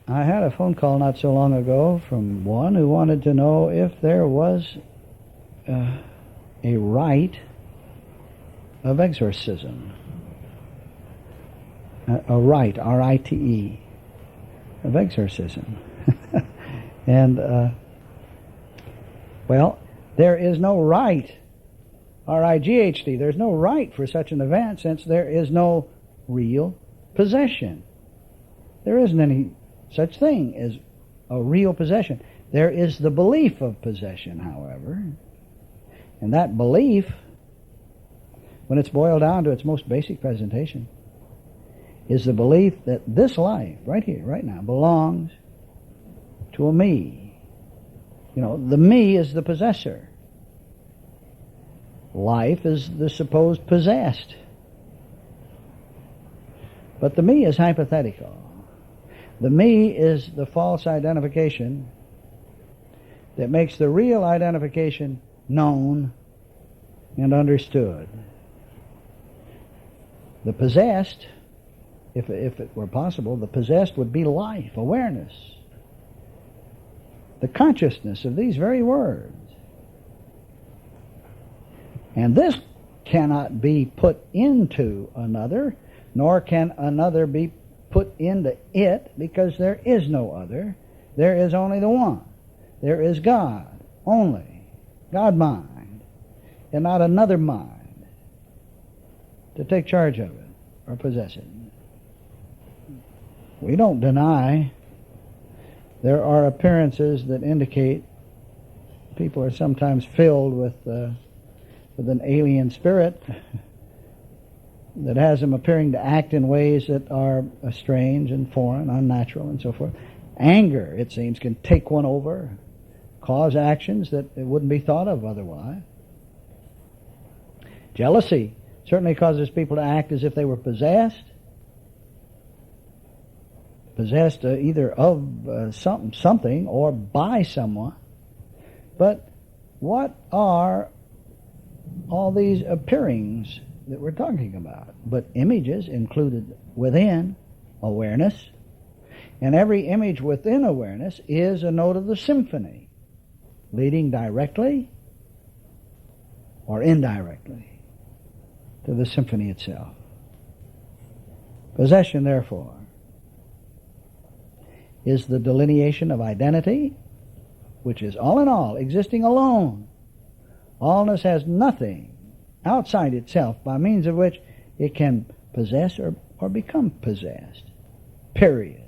I had a phone call not so long ago from one who wanted to know if there was a rite of exorcism. A rite, R-I-T-E, of exorcism. And, well, there is no rite, R-I-G-H-T, there's no rite for such an event since there is no real possession. There isn't any such thing as a real possession. There is the belief of possession, however. And that belief, when it's boiled down to its most basic presentation, is the belief that this life, right here, right now, belongs to a me. You know, the me is the possessor. Life is the supposed possessed. But the me is hypothetical. The me is the false identification that makes the real identification known and understood. The possessed, if it were possible, the possessed would be life, awareness, the consciousness of these very words. And this cannot be put into another, nor can another be put into it, because there is no other. There is only the one. There is God only, God mind, and not another mind to take charge of it or possess it. We don't deny there are appearances that indicate people are sometimes filled with an alien spirit that has them appearing to act in ways that are strange and foreign, unnatural, and so forth. Anger, it seems, can take one over, cause actions that it wouldn't be thought of otherwise. Jealousy certainly causes people to act as if they were possessed either of something or by someone. But what are all these appearings that we're talking about? But images included within awareness, and every image within awareness is a note of the symphony, leading directly or indirectly to the symphony itself. Possession, therefore, is the delineation of identity, which is all in all, existing alone. Allness has nothing outside itself by means of which it can possess or become possessed. Period.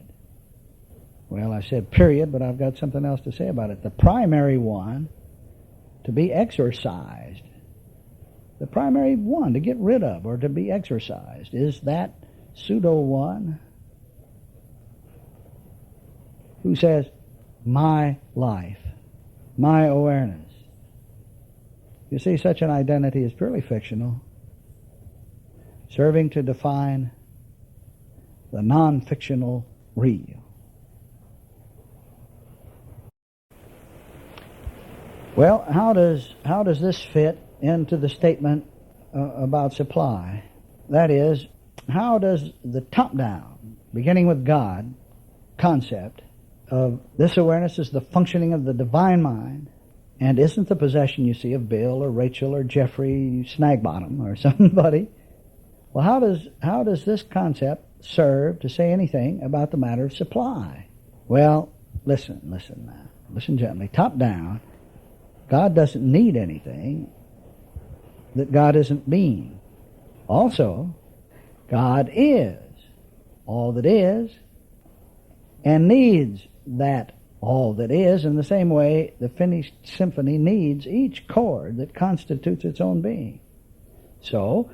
Well, I said period, but I've got something else to say about it. The primary one to be exorcised, the primary one to get rid of or to be exorcised is that pseudo one who says, my life, my awareness. You see, such an identity is purely fictional, serving to define the non-fictional real. Well, how does this fit into the statement about supply? That is, how does the top-down, beginning with God, concept of this awareness is the functioning of the divine mind, and isn't the possession, you see, of Bill or Rachel or Jeffrey Snagbottom or somebody. Well, how does this concept serve to say anything about the matter of supply? Well, listen now. Listen gently. Top down, God doesn't need anything that God isn't being. Also, God is all that is and needs that all that is in the same way the finished symphony needs each chord that constitutes its own being. So,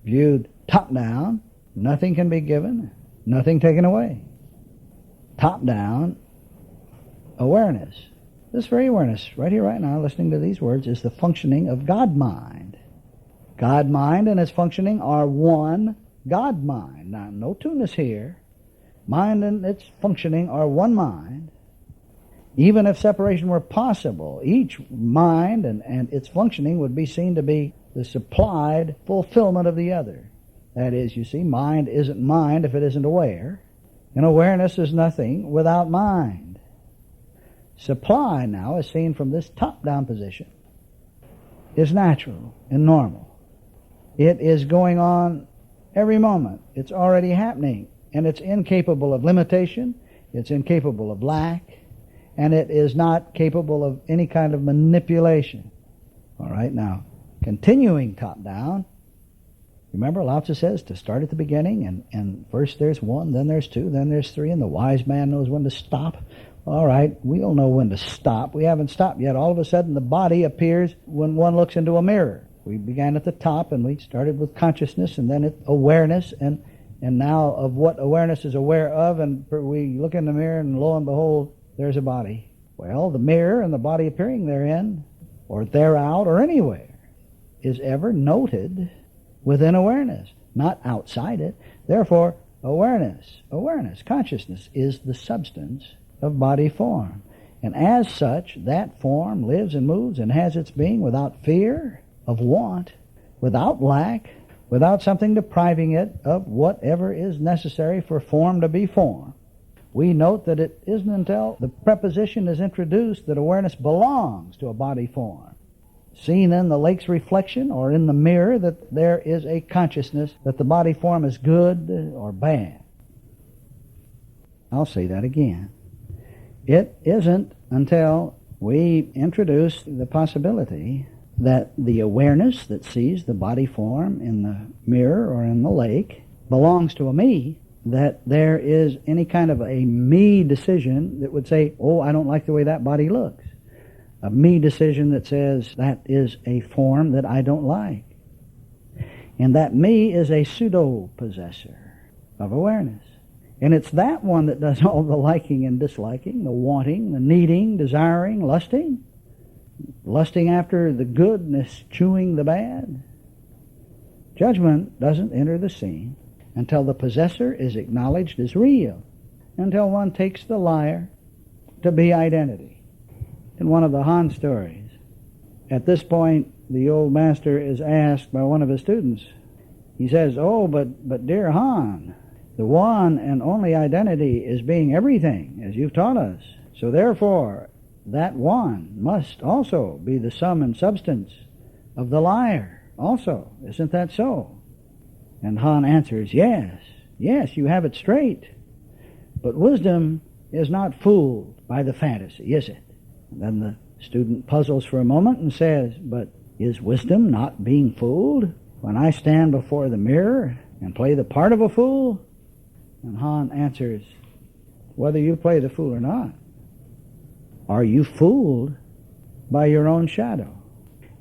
viewed top down, nothing can be given, nothing taken away. Top down awareness. This very awareness, right here, right now, listening to these words, is the functioning of God mind. God mind and its functioning are one God mind. Now, no two-ness here. Mind and its functioning are one mind. Even if separation were possible, each mind and its functioning would be seen to be the supplied fulfillment of the other. That is, you see, mind isn't mind if it isn't aware. And awareness is nothing without mind. Supply now, as seen from this top-down position, is natural and normal. It is going on every moment. It's already happening. And it's incapable of limitation. It's incapable of lack. And it is not capable of any kind of manipulation. All right, now, continuing top-down, remember Lao Tzu says to start at the beginning, and first there's one, then there's two, then there's three, and the wise man knows when to stop. All right, we'll know when to stop. We haven't stopped yet. All of a sudden the body appears when one looks into a mirror. We began at the top, and we started with consciousness, and then awareness, and now of what awareness is aware of, and we look in the mirror, and lo and behold, there's a body. Well, the mirror and the body appearing therein, or thereout, or anywhere, is ever noted within awareness, not outside it. Therefore, awareness, consciousness is the substance of body form. And as such, that form lives and moves and has its being without fear of want, without lack, without something depriving it of whatever is necessary for form to be form. We note that it isn't until the preposition is introduced that awareness belongs to a body form. Seen in the lake's reflection or in the mirror that there is a consciousness that the body form is good or bad. I'll say that again. It isn't until we introduce the possibility that the awareness that sees the body form in the mirror or in the lake belongs to a me, that there is any kind of a me decision that would say, oh, I don't like the way that body looks. A me decision that says that is a form that I don't like. And that me is a pseudo-possessor of awareness. And it's that one that does all the liking and disliking, the wanting, the needing, desiring, lusting after the goodness, chewing the bad. Judgment doesn't enter the scene until the possessor is acknowledged as real, until one takes the liar to be identity. In one of the Han stories, at this point, the old master is asked by one of his students. He says, oh, but dear Han, the one and only identity is being everything, as you've taught us. So therefore, that one must also be the sum and substance of the liar also. Isn't that so? And Han answers, yes, you have it straight. But wisdom is not fooled by the fantasy, is it? And then the student puzzles for a moment and says, but is wisdom not being fooled when I stand before the mirror and play the part of a fool? And Han answers, whether you play the fool or not, are you fooled by your own shadow?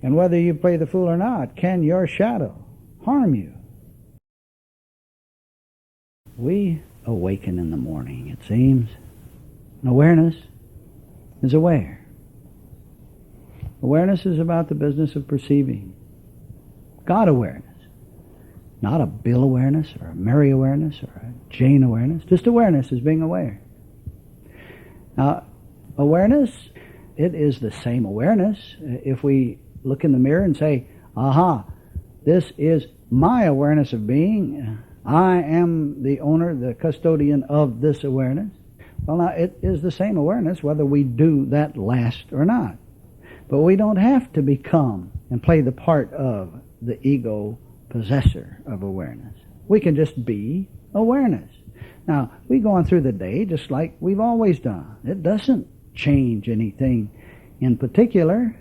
And whether you play the fool or not, can your shadow harm you? We awaken in the morning, it seems. Awareness is aware. Awareness is about the business of perceiving. God awareness. Not a Bill awareness or a Mary awareness or a Jane awareness. Just awareness is being aware. Now, awareness, it is the same awareness. If we look in the mirror and say, aha, this is my awareness of being. I am the owner, the custodian of this awareness. Well, now, it is the same awareness whether we do that last or not. But we don't have to become and play the part of the ego possessor of awareness. We can just be awareness. Now, we go on through the day just like we've always done. It doesn't change anything in particular.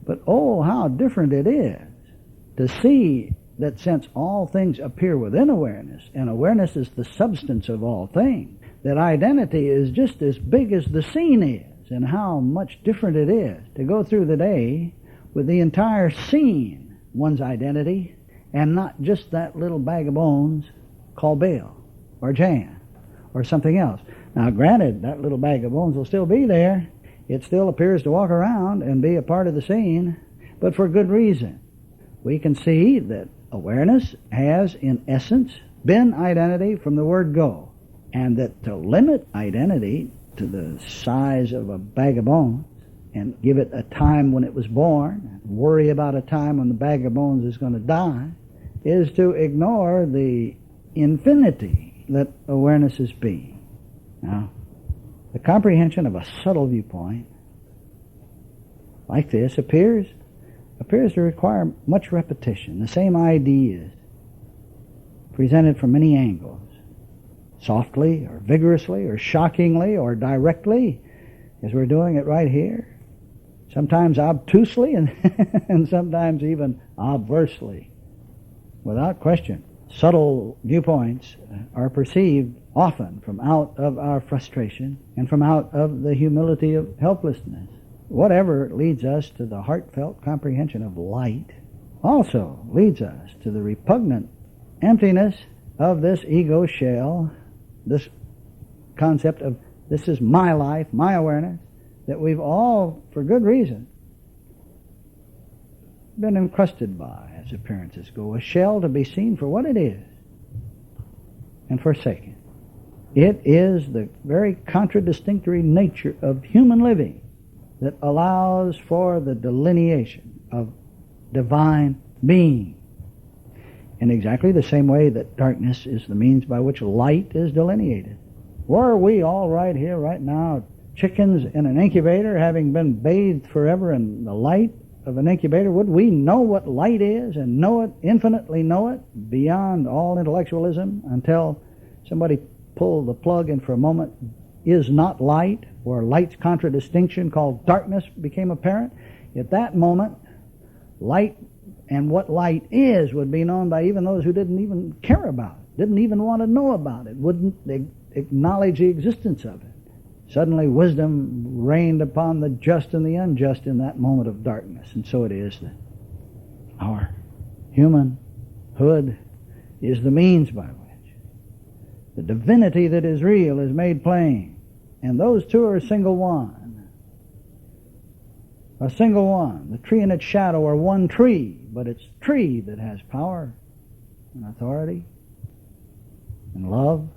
But oh, how different it is to see that since all things appear within awareness, and awareness is the substance of all things, that identity is just as big as the scene is, and how much different it is to go through the day with the entire scene, one's identity, and not just that little bag of bones called Bill or Jan or something else. Now granted, that little bag of bones will still be there. It still appears to walk around and be a part of the scene, but for good reason. We can see that awareness has, in essence, been identity from the word go, and that to limit identity to the size of a bag of bones and give it a time when it was born, and worry about a time when the bag of bones is going to die, is to ignore the infinity that awareness is being. Now, the comprehension of a subtle viewpoint like this appears to require much repetition. The same ideas presented from many angles, softly or vigorously or shockingly or directly, as we're doing it right here, sometimes obtusely and sometimes even obversely. Without question, subtle viewpoints are perceived often from out of our frustration and from out of the humility of helplessness. Whatever leads us to the heartfelt comprehension of light also leads us to the repugnant emptiness of this ego shell, this concept of this is my life, my awareness, that we've all, for good reason, been encrusted by, as appearances go, a shell to be seen for what it is and forsaken. It is the very contradistinguishing nature of human living that allows for the delineation of divine being in exactly the same way that darkness is the means by which light is delineated. Were we all right here, right now, chickens in an incubator, having been bathed forever in the light of an incubator, would we know what light is and know it, infinitely know it, beyond all intellectualism, until somebody pulled the plug and for a moment is not light, or light's contradistinction called darkness became apparent? At that moment, light and what light is would be known by even those who didn't even care about it, didn't even want to know about it, wouldn't acknowledge the existence of it. Suddenly wisdom reigned upon the just and the unjust in that moment of darkness. And so it is that our humanhood is the means by which the divinity that is real is made plain. And those two are a single one. A single one. The tree and its shadow are one tree, but it's tree that has power and authority and love